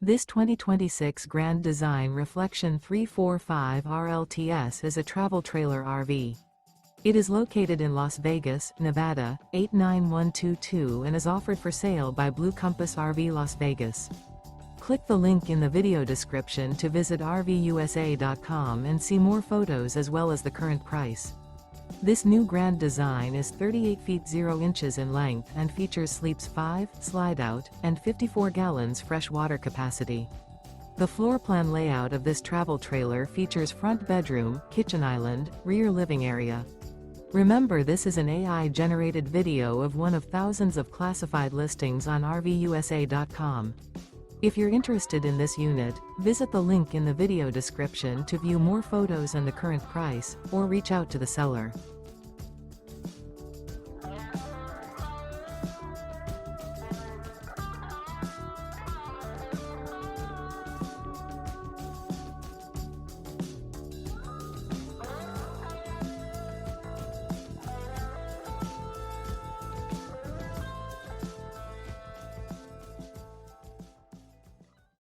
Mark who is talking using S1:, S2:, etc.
S1: This 2026 Grand Design Reflection 345 RLTS is a travel trailer RV. It is located in Las Vegas, Nevada, 89122 and is offered for sale by Blue Compass RV Las Vegas. Click the link in the video description to visit RVUSA.com and see more photos as well as the current price. This new Grand Design is 38 feet 0 inches in length and features sleeps 5, slide-out, and 54 gallons fresh water capacity. The floor plan layout of this travel trailer features front bedroom, kitchen island, rear living area. Remember, this is an AI-generated video of one of thousands of classified listings on RVUSA.com. If you're interested in this unit, visit the link in the video description to view more photos and the current price, or reach out to the seller.